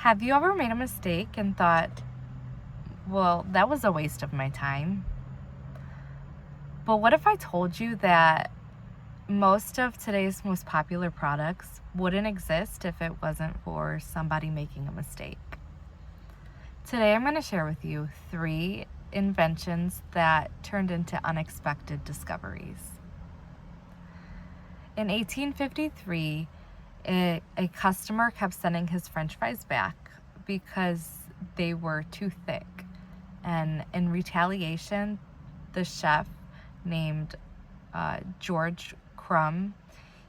Have you ever made a mistake and thought, well, that was a waste of my time? But what if I told you that most of today's most popular products wouldn't exist if it wasn't for somebody making a mistake? Today I'm going to share with you 3 inventions that turned into unexpected discoveries. In 1853, a customer kept sending his French fries back because they were too thick. And in retaliation, the chef named George Crumb,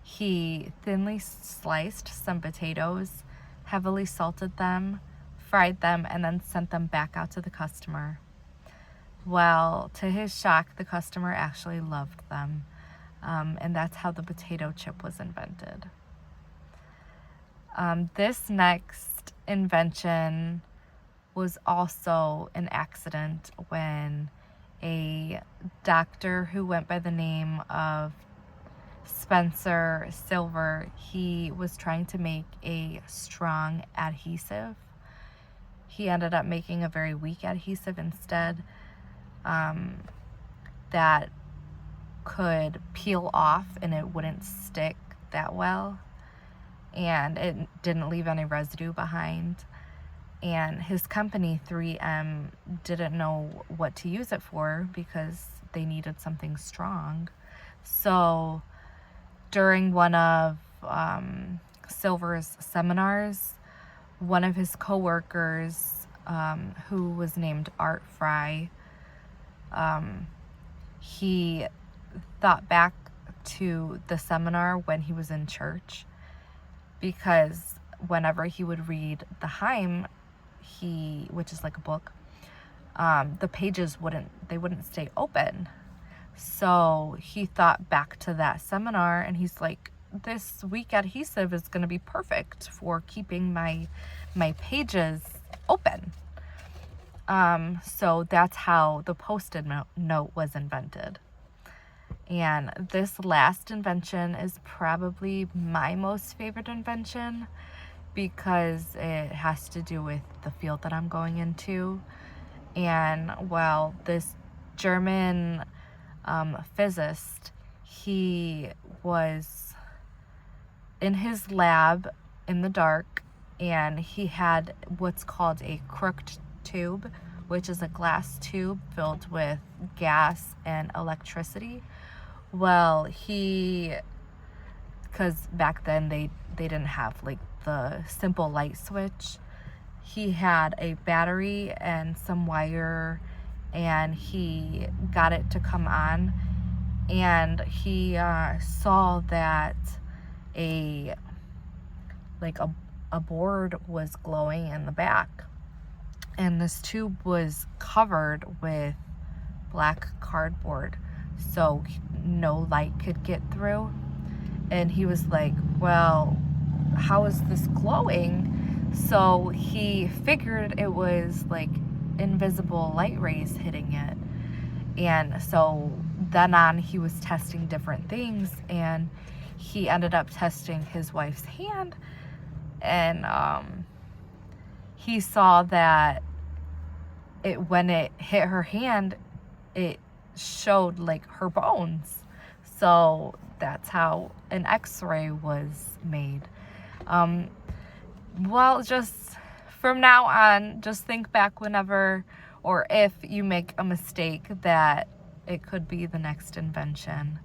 he thinly sliced some potatoes, heavily salted them, fried them, and then sent them back out to the customer. Well, to his shock, the customer actually loved them. And that's how the potato chip was invented. This next invention was also an accident when a doctor who went by the name of Spencer Silver, he was trying to make a strong adhesive. He ended up making a very weak adhesive instead, that could peel off and it wouldn't stick that well, and it didn't leave any residue behind. And his company, 3M, didn't know what to use it for because they needed something strong. So during one of Silver's seminars, one of his coworkers, who was named Art Fry, he thought back to the seminar when he was in church, because whenever he would read the hymn, which is like a book, the pages wouldn't stay open. So he thought back to that seminar and he's like, this weak adhesive is going to be perfect for keeping my pages open. So that's how the Post-it note was invented. And this last invention is probably my most favorite invention because it has to do with the field that I'm going into. And well, this German physicist, he was in his lab in the dark, and he had what's called a Crooked tube, which is a glass tube filled with gas and electricity. Well, because back then they didn't have like the simple light switch, he had a battery and some wire, and he got it to come on, and he saw that a board was glowing in the back, and this tube was covered with black cardboard, so no light could get through. And he was like, well, how is this glowing? So he figured it was like invisible light rays hitting it. And so then on, he was testing different things, and he ended up testing his wife's hand, and he saw that when it hit her hand, it showed like her bones. So that's how an X-ray was made. Well, just from now on, just think back whenever or if you make a mistake that it could be the next invention.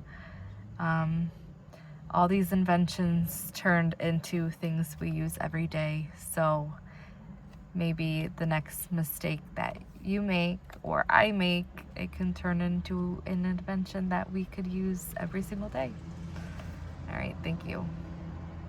All these inventions turned into things we use every day. So maybe the next mistake that you make or I make, it can turn into an invention that we could use every single day. All right, thank you.